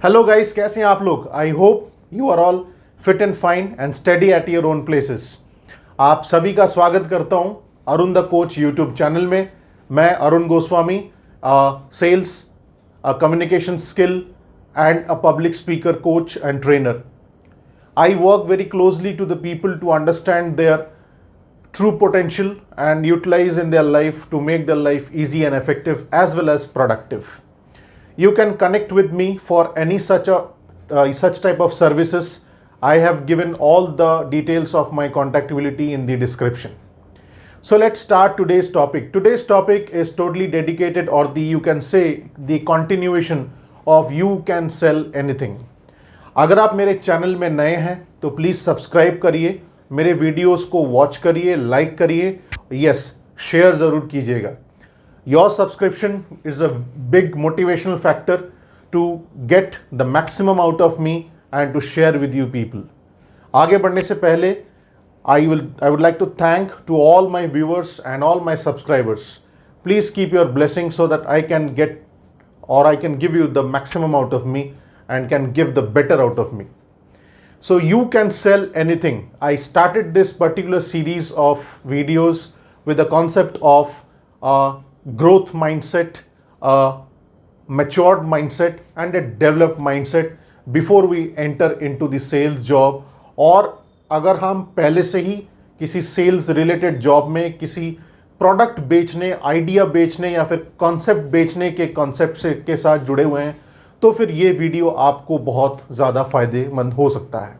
Hello guys, कैसे हैं आप लोग? I hope you are all fit and fine and study at your own places. आप सभी का स्वागत करता हूं Arun the coach YouTube channel में। मैं Arun Goswami, sales, communication skill and a public speaker coach and trainer. I work very closely to the people to understand their true potential and utilize in their life to make their life easy and effective as well as productive. You can connect with me for any such type of services. I have given all the details of my contactability in the description. So let's start today's topic. Today's topic is totally dedicated, or you can say the continuation of You Can Sell Anything. अगर आप मेरे channel में नए हैं तो please subscribe करिए, मेरे videos को वॉच करिए, लाइक करिए, यस शेयर ज़रूर कीजिएगा। Your subscription is a big motivational factor to get the maximum out of me and to share with you people. आगे बढ़ने से पहले I would like to thank to all my viewers and all my subscribers. Please keep your blessing so that I can get, or I can give you the maximum out of me and can give the better out of me. So you can sell anything. I started this particular series of videos with the concept of a growth mindset, a matured mindset and a developed mindset before we enter into the sales job. और अगर हम पहले से ही किसी sales related job में किसी product बेचने, idea बेचने या फिर कॉन्सेप्ट बेचने के कॉन्सेप्ट से के साथ जुड़े हुए हैं तो फिर ये वीडियो आपको बहुत ज़्यादा फायदेमंद हो सकता है।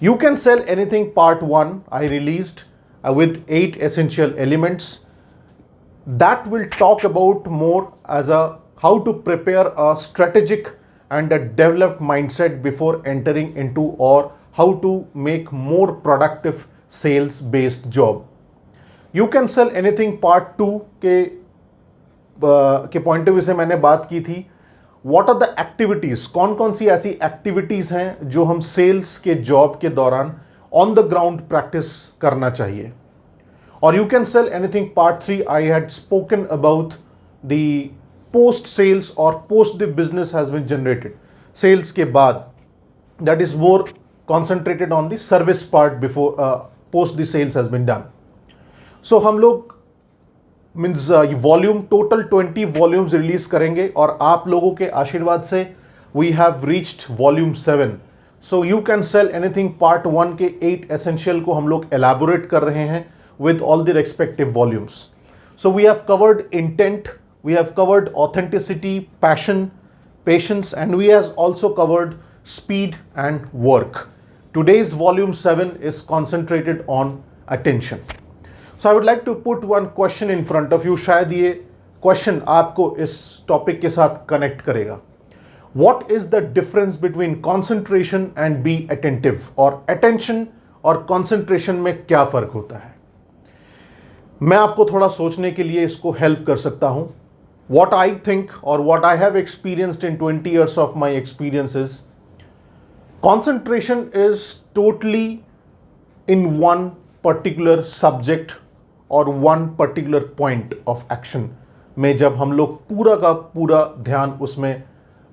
You can sell anything part 1 I released with 8 essential elements that will talk about more as a how to prepare a strategic and a developed mindset before entering into, or how to make more productive sales based job. You can sell anything part 2 के point of view से मैंने बात की थी। What are the activities, कौन कौन सी ऐसी activities हैं जो हम सेल्स के जॉब के दौरान ऑन द ग्राउंड प्रैक्टिस करना चाहिए। और you can sell anything part 3 I had spoken about the post sales और post the business has been generated, sales के बाद, that is more concentrated on the service part before post the sales has been done. So हम लोग means volume total 20 volumes release करेंगे और आप लोगों के आशीर्वाद से we have reached volume 7। So you can sell anything part 1 के 8 एसेंशियल को हम लोग एलैबोरेट कर रहे हैं with all the respective volumes. So we have covered intent, we have covered authenticity, passion, patience and we have also covered speed and work. Today's volume 7 is concentrated on attention. So I would like to put one question in front of you. शायद ये question आपको इस topic के साथ connect करेगा। What is the difference between concentration and be attentive? और attention और concentration में क्या फ़र्क होता है? मैं आपको थोड़ा सोचने के लिए इसको हेल्प कर सकता हूँ। What I think or what I have experienced in 20 years of my experiences, concentration is totally in one particular subject और one particular point of action में जब हम लोग पूरा का पूरा ध्यान उसमें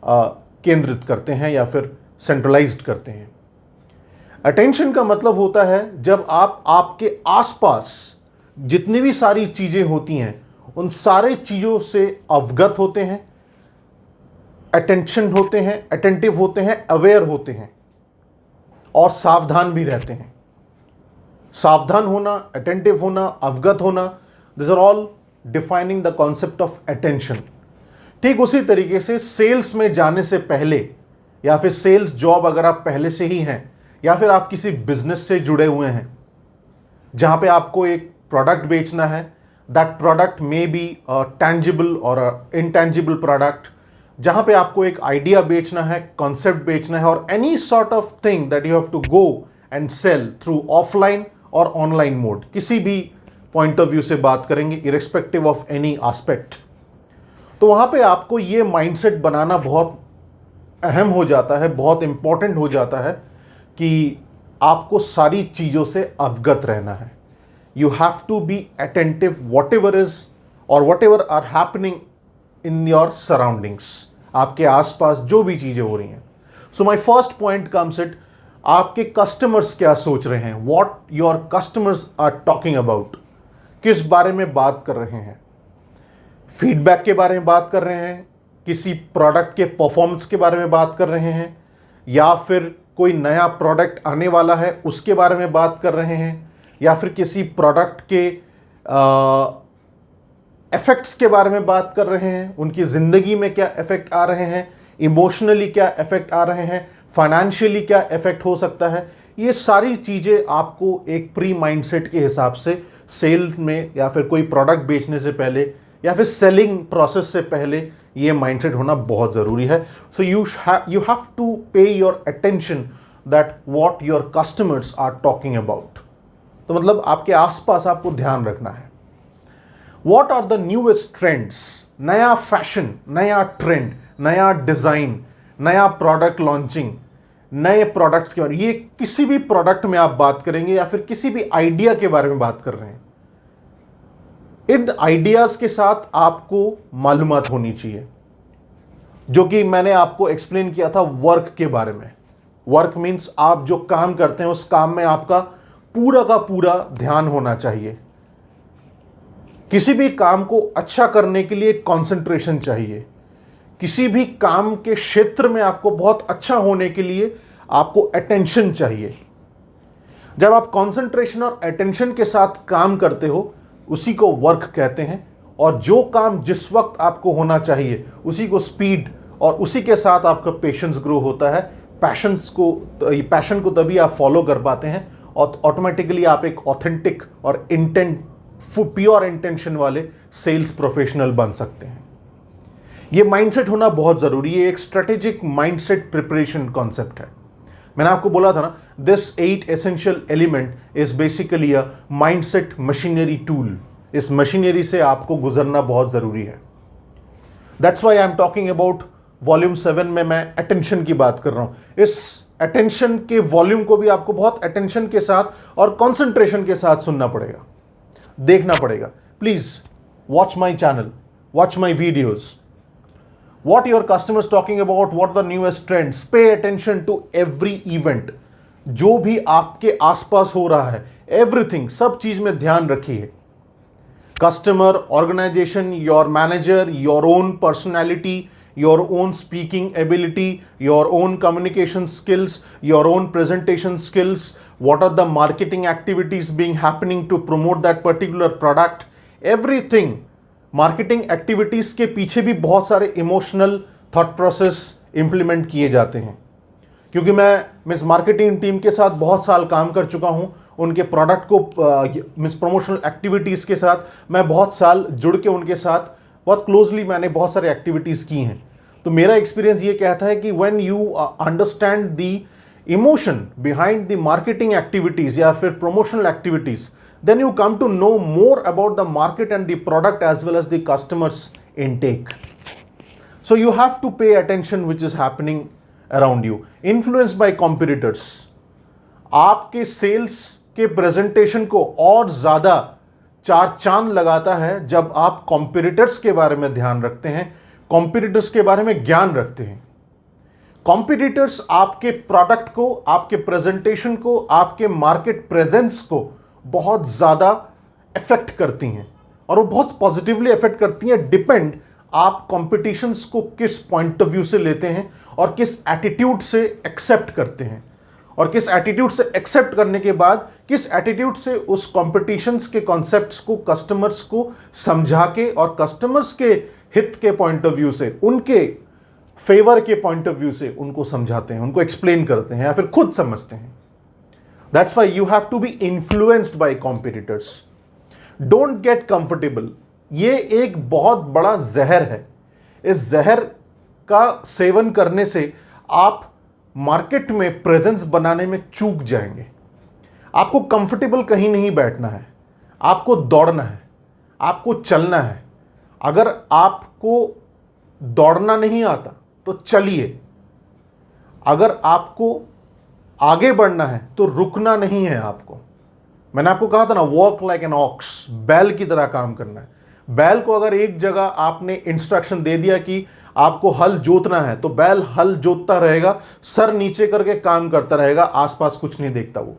केंद्रित करते हैं या फिर सेंट्रलाइज्ड करते हैं। अटेंशन का मतलब होता है जब आप आपके आसपास जितनी भी सारी चीज़ें होती हैं उन सारे चीज़ों से अवगत होते हैं, अटेंशन होते हैं, अटेंटिव होते हैं, अवेयर होते हैं और सावधान भी रहते हैं। सावधान होना, अटेंटिव होना, अवगत होना, this are all defining the concept of attention. ठीक उसी तरीके से सेल्स में जाने से पहले या फिर सेल्स जॉब अगर आप पहले से ही हैं या फिर आप किसी बिजनेस से जुड़े हुए हैं जहां पे आपको एक प्रोडक्ट बेचना है, that product may be a tangible और अ इनटैंजिबल प्रोडक्ट, जहां पे आपको एक आइडिया बेचना है, कॉन्सेप्ट बेचना है, और any sort of thing that you have to go and sell through offline और ऑनलाइन मोड, किसी भी पॉइंट ऑफ व्यू से बात करेंगे, इरेस्पेक्टिव ऑफ एनी एस्पेक्ट, तो वहाँ पे आपको ये माइंडसेट बनाना बहुत अहम हो जाता है, बहुत इंपॉर्टेंट हो जाता है कि आपको सारी चीज़ों से अवगत रहना है। You have to be attentive whatever is और whatever are happening in your surroundings. आपके आसपास जो भी चीज़ें हो रही हैं। So my first point comes it, आपके कस्टमर्स क्या सोच रहे हैं, what your customers are talking about, किस बारे में बात कर रहे हैं। फीडबैक के बारे में बात कर रहे हैं, किसी प्रोडक्ट के परफॉर्मेंस के बारे में बात कर रहे हैं, या फिर कोई नया प्रोडक्ट आने वाला है उसके बारे में बात कर रहे हैं, या फिर किसी प्रोडक्ट के इफेक्ट्स के बारे में बात कर रहे हैं, उनकी ज़िंदगी में क्या इफेक्ट आ रहे हैं, इमोशनली क्या इफेक्ट आ रहे हैं, फाइनेंशियली क्या इफेक्ट हो सकता है। ये सारी चीज़ें आपको एक प्री माइंडसेट के हिसाब से सेल में या फिर कोई प्रोडक्ट बेचने से पहले या फिर सेलिंग प्रोसेस से पहले ये माइंडसेट होना बहुत ज़रूरी है। So you have to pay your attention that what your customers are talking about. तो मतलब आपके आसपास आपको ध्यान रखना है। What are the newest trends, नया फैशन, नया ट्रेंड, नया डिज़ाइन, नया प्रोडक्ट लॉन्चिंग, नए प्रोडक्ट्स के बारे में, ये किसी भी प्रोडक्ट में आप बात करेंगे या फिर किसी भी आइडिया के बारे में बात कर रहे हैं, इन आइडियाज़ के साथ आपको मालूमात होनी चाहिए। जो कि मैंने आपको एक्सप्लेन किया था वर्क के बारे में। वर्क मीन्स आप जो काम करते हैं उस काम में आपका पूरा का पूरा ध्यान होना चाहिए। किसी भी काम को अच्छा करने के लिए कंसंट्रेशन चाहिए। किसी भी काम के क्षेत्र में आपको बहुत अच्छा होने के लिए आपको अटेंशन चाहिए। जब आप कंसंट्रेशन और अटेंशन के साथ काम करते हो उसी को वर्क कहते हैं, और जो काम जिस वक्त आपको होना चाहिए उसी को स्पीड, और उसी के साथ आपका पेशेंस ग्रो होता है। पैशन को तभी आप फॉलो कर पाते हैं और ऑटोमेटिकली आप एक ऑथेंटिक और प्योर इंटेंशन वाले सेल्स प्रोफेशनल बन सकते हैं। ये माइंडसेट होना बहुत ज़रूरी है। एक स्ट्रेटेजिक माइंडसेट प्रिपरेशन कॉन्सेप्ट है। मैंने आपको बोला था ना, this 8 essential element is basically a mindset machinery tool. इस मशीनरी से आपको गुजरना बहुत ज़रूरी है। That's why I am talking about volume 7 में मैं अटेंशन की बात कर रहा हूं। इस अटेंशन के वॉल्यूम को भी आपको बहुत अटेंशन के साथ और कॉन्सेंट्रेशन के साथ सुनना पड़ेगा, देखना पड़ेगा। Please watch my channel, watch my videos. What your customers talking about, what the newest trends, pay attention to every event। जो भी आपके आसपास हो रहा है, everything, सब चीज में ध्यान रखिए। Customer, organisation, your manager, your own personality, your own speaking ability, your own communication skills, your own presentation skills, what are the marketing activities being happening to promote that particular product, everything। Marketing activities के पीछे भी बहुत सारे emotional thought process implement किए जाते हैं। क्योंकि मैं मार्केटिंग टीम के साथ बहुत साल काम कर चुका हूं, उनके प्रोडक्ट को प्रमोशनल एक्टिविटीज़ के साथ मैं बहुत साल जुड़ के उनके साथ बहुत क्लोजली मैंने बहुत सारे एक्टिविटीज़ की हैं। तो मेरा एक्सपीरियंस ये कहता है कि when you understand the emotion behind the marketing activities या फिर promotional activities, then you come to know more about the market and the product as well as the customers intake. So you have to pay attention which is happening around you. Influenced by competitors, आपके sales के presentation को और ज़्यादा चार चांद लगाता है जब आप कॉम्पिटिटर्स के बारे में ध्यान रखते हैं, कॉम्पिटिटर्स के बारे में ज्ञान रखते हैं। कॉम्पिटिटर्स आपके प्रोडक्ट को, आपके प्रेजेंटेशन को, आपके मार्केट प्रेजेंस को बहुत ज़्यादा इफेक्ट करती हैं, और वो बहुत पॉजिटिवली इफेक्ट करती हैं। डिपेंड आप कॉम्पिटिशन्स को किस पॉइंट ऑफ व्यू से लेते हैं और किस एटीट्यूड से एक्सेप्ट करते हैं, और किस एटीट्यूड से एक्सेप्ट करने के बाद किस एटीट्यूड से उस कॉम्पिटिशन्स के कॉन्सेप्ट्स को कस्टमर्स को समझा के और कस्टमर्स के हित के पॉइंट ऑफ व्यू से, उनके फेवर के पॉइंट ऑफ व्यू से उनको समझाते हैं, उनको एक्सप्लेन करते हैं या फिर खुद समझते हैं। That's why you have to be influenced by competitors. Don't get comfortable. ये एक बहुत बड़ा जहर है। इस जहर का सेवन करने से आप मार्केट में प्रेजेंस बनाने में चूक जाएंगे। आपको कंफर्टेबल कहीं नहीं बैठना है, आपको दौड़ना है, आपको चलना है। अगर आपको दौड़ना नहीं आता तो चलिए। अगर आपको आगे बढ़ना है तो रुकना नहीं है आपको। मैंने आपको कहा था ना, वॉक लाइक एन ऑक्स, बैल की तरह काम करना है। बैल को अगर एक जगह आपने इंस्ट्रक्शन दे दिया कि आपको हल जोतना है तो बैल हल जोतता रहेगा, सर नीचे करके काम करता रहेगा, आसपास कुछ नहीं देखता वो।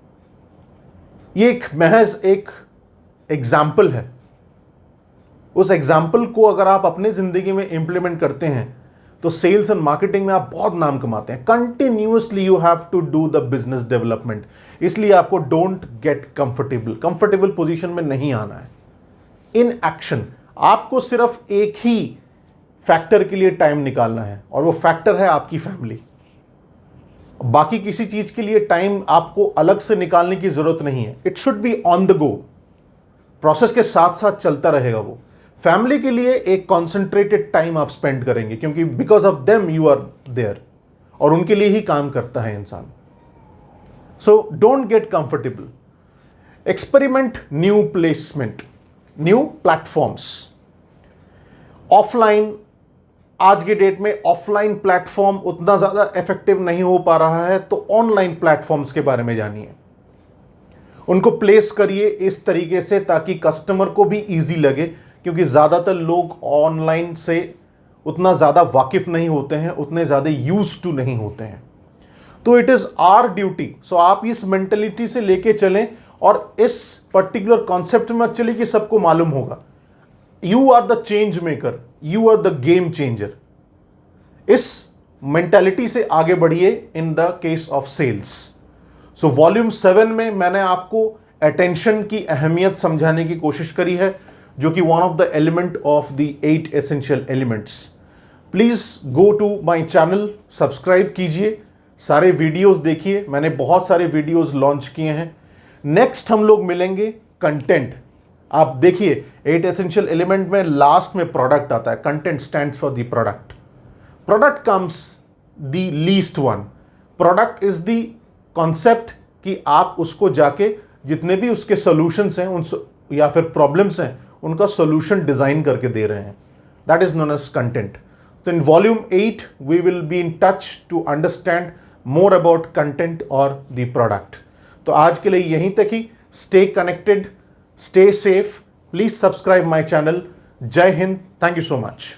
ये एक महज एक एग्जाम्पल है। उस एग्जाम्पल को अगर आप अपने जिंदगी में इंप्लीमेंट करते हैं तो सेल्स एंड मार्केटिंग में आप बहुत नाम कमाते हैं। Continuously you have to do the business development. इसलिए आपको डोंट गेट कंफर्टेबल पोजीशन में नहीं आना है। इन एक्शन आपको सिर्फ एक ही फैक्टर के लिए टाइम निकालना है और वो फैक्टर है आपकी फैमिली। बाकी किसी चीज के लिए टाइम आपको अलग से निकालने की जरूरत नहीं है। It should be on the go, process के साथ साथ चलता रहेगा वो। फैमिली के लिए एक कॉन्सेंट्रेटेड टाइम आप स्पेंड करेंगे क्योंकि because of them you are there, और उनके लिए ही काम करता है इंसान। So don't get comfortable, experiment new placement, new platforms. Offline, आज के डेट में ऑफलाइन प्लेटफॉर्म उतना ज्यादा इफेक्टिव नहीं हो पा रहा है, तो ऑनलाइन प्लेटफॉर्म्स के बारे में जानिए। उनको प्लेस करिए इस तरीके से ताकि कस्टमर को भी इजी लगे, क्योंकि ज़्यादातर लोग ऑनलाइन से उतना ज़्यादा वाकिफ नहीं होते हैं, उतने ज़्यादा यूज टू नहीं होते हैं। तो इट इज़ आवर ड्यूटी। सो आप इस मेंटलिटी से लेके चलें और इस पर्टिकुलर कॉन्सेप्ट में चलिए कि सबको मालूम होगा you are the change maker, you are the game changer. इस मेंटालिटी से आगे बढ़िए in the case of sales. So volume 7 में मैंने आपको अटेंशन की अहमियत समझाने की कोशिश करी है, जो कि one of the element of the 8 essential elements. Please go to my channel, subscribe कीजिए, सारे वीडियोस देखिए। मैंने बहुत सारे वीडियोस लॉन्च किए हैं। नेक्स्ट हम लोग मिलेंगे कंटेंट। आप देखिए 8 एसेंशियल एलिमेंट में लास्ट में प्रोडक्ट आता है। Content stands for the product. Product comes the least one. Product is the concept कि आप उसको जाके जितने भी उसके सॉल्यूशंस हैं उन या फिर प्रॉब्लम्स हैं उनका सॉल्यूशन डिजाइन करके दे रहे हैं। That is known as content. So in volume 8 we will be in touch to understand more about content or the product. तो आज के लिए यहीं तक ही। Stay connected, stay safe. Please subscribe my channel. जय Hind. Thank you so much.